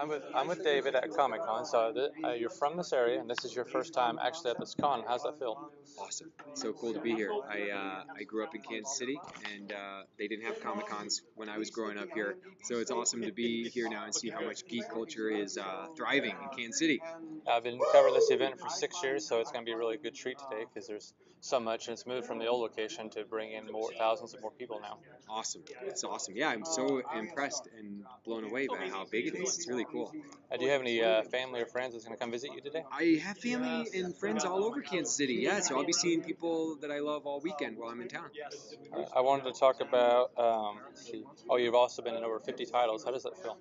I'm with David at comicon. So you're from this area, and this is your first time actually at this con. How's that feel? Awesome. So cool to be here. I grew up in Kansas City, and they didn't have Comic Cons when I was growing up here. So it's awesome to be here now and see how much geek culture is thriving in Kansas City. I've been covering this event for 6 years, so it's going to be a really good treat today because there's so much, and it's moved from the old location to bring in more thousands of more people now. Awesome. It's awesome. Yeah, I'm so impressed and blown away by how big it is. It's really cool. Do you have any family or friends that's going to come visit you today? I have family and friends all over Kansas City. Yeah, so I'll be seeing people that I love all weekend while I'm in town. I wanted to talk about. You've also been in over 50 titles. How does that feel?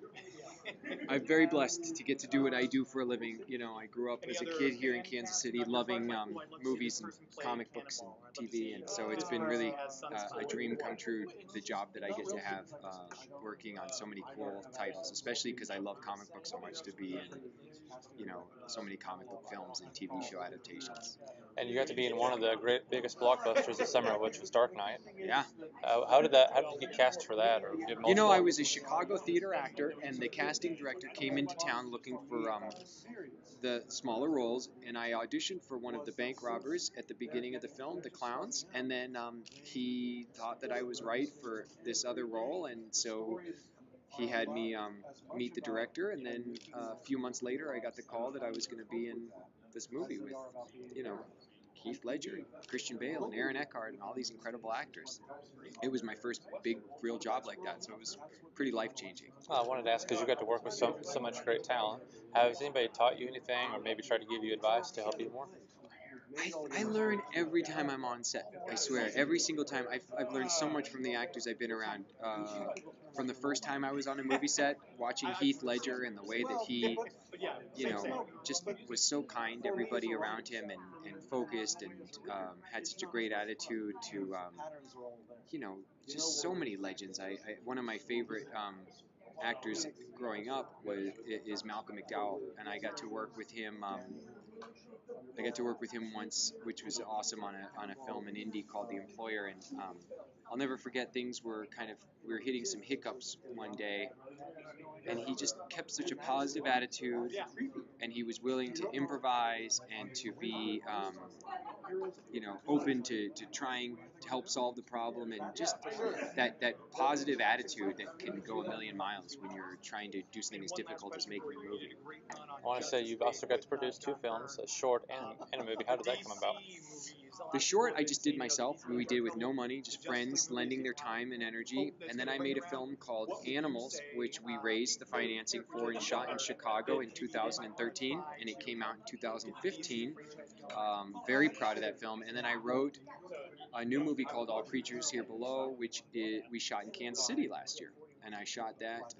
I'm very blessed to get to do what I do for a living. You know, I grew up as a kid here in Kansas City, loving movies and comic books and TV, and so it's been really a dream come true. The job that I get to have, working on so many cool titles, especially because I love comic books so much, to be in, so many comic book films and TV show adaptations. And you got to be in one of the biggest blockbusters this summer, which was Dark Knight. Yeah. How did you get cast for that, or did multiple? I was a Chicago theater actor, and the casting director came into town looking for the smaller roles, and I auditioned for one of the bank robbers at the beginning of the film, the clowns, and then he thought that I was right for this other role, and so he had me meet the director, and then a few months later I got the call that I was going to be in this movie with, Heath Ledger, and Christian Bale, and Aaron Eckhart, and all these incredible actors. It was my first big, real job like that, so it was pretty life-changing. Well, I wanted to ask, because you got to work with so much great talent, has anybody taught you anything, or maybe tried to give you advice to help you more? I learn every time I'm on set. I swear, every single time. I've learned so much from the actors I've been around. From the first time I was on a movie set, watching Heath Ledger and the way that he, just was so kind to everybody around him, and focused, and had such a great attitude to, just so many legends. One of my favorite actors growing up is Malcolm McDowell, and I got to work with him. I got to work with him once, which was awesome, on a film in Indy called The Employer, and I'll never forget, things were we were hitting some hiccups one day, and he just kept such a positive attitude, and he was willing to improvise and to be, open to trying to help solve the problem, and just that positive attitude that can go a million miles when you're trying to do something as difficult as making a movie. I want to say you've also got to produce 2 films, a short and a movie. How did that come about? The short I just did myself. We did with no money, just friends lending their time and energy. And then I made a film called Animals, which we raised the financing for and shot in Chicago in 2013, and it came out in 2015. Very proud of that film. And then I wrote a new movie called All Creatures Here Below, which we shot in Kansas City last year. And I shot that,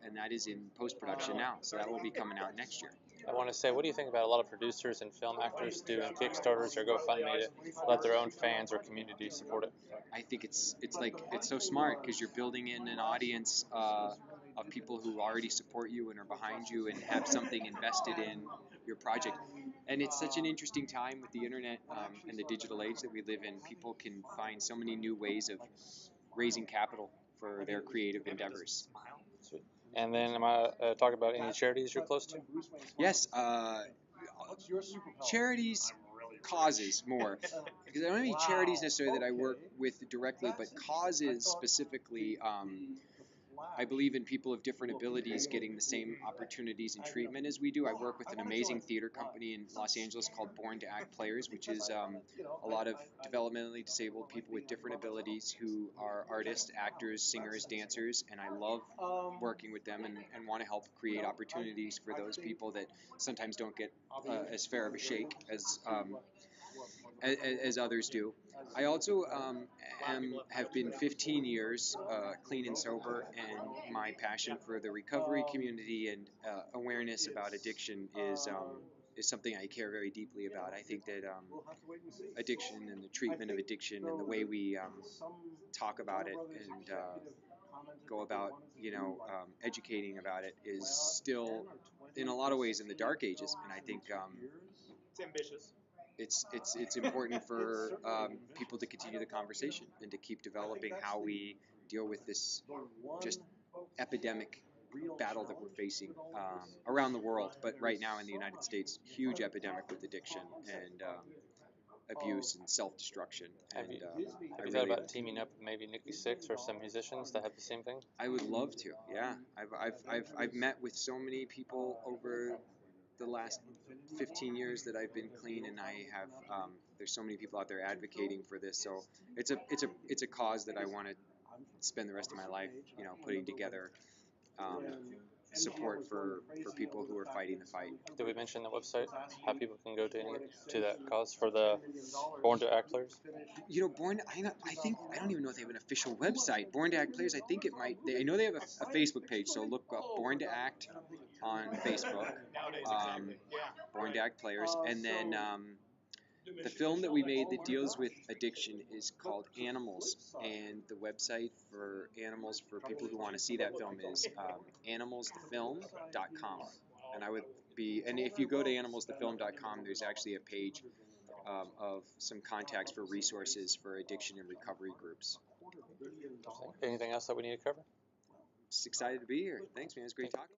and that is in post-production now, so that will be coming out next year. I want to say, what do you think about a lot of producers and film actors doing Kickstarters or GoFundMe to let their own fans or community support it? I think it's so smart, because you're building in an audience of people who already support you and are behind you and have something invested in your project. And it's such an interesting time with the internet and the digital age that we live in. People can find so many new ways of raising capital for their creative endeavors. Sweet. And then am I talking about any charities you're close to? Yes, charities, causes more, because I don't have any charities necessarily that I work with directly, but causes specifically. I believe in people of different abilities getting the same opportunities and treatment as we do. I work with an amazing theater company in Los Angeles called Born to Act Players, which is a lot of developmentally disabled people with different abilities who are artists, actors, singers, dancers, and I love working with them, and want to help create opportunities for those people that sometimes don't get as fair of a shake as others do. I also have been 15 years clean and sober, and my passion for the recovery community and awareness about addiction is something I care very deeply about. I think that addiction and the treatment of addiction and the way we talk about it and go about, educating about it is still, in a lot of ways, in the dark ages, and I think It's ambitious. It's important for people to continue the conversation and to keep developing how we deal with this just epidemic battle that we're facing around the world, but right now in the United States, huge epidemic with addiction and abuse and self-destruction. Have And you, I have you thought really, about teaming up with maybe Nikki Sixx or some musicians that have the same thing? I would love to. Yeah, I've met with so many people over the last 15 years that I've been clean, and I have there's so many people out there advocating for this. So it's a cause that I want to spend the rest of my life, putting together support for people who are fighting the fight. Did we mention the website? How people can go to that cause for the Born to Act players? I think I don't even know if they have an official website. Born to Act Players. I think it might. I know they have a Facebook page. So look up Born to Act on Facebook. Born to Act Players, and then the film that we made that deals with addiction is called Animals, and the website for Animals for people who want to see that film is animalsthefilm.com. And if you go to animalsthefilm.com, there's actually a page of some contacts for resources for addiction and recovery groups. Anything else that we need to cover? Just excited to be here. Thanks, man. It's great talking.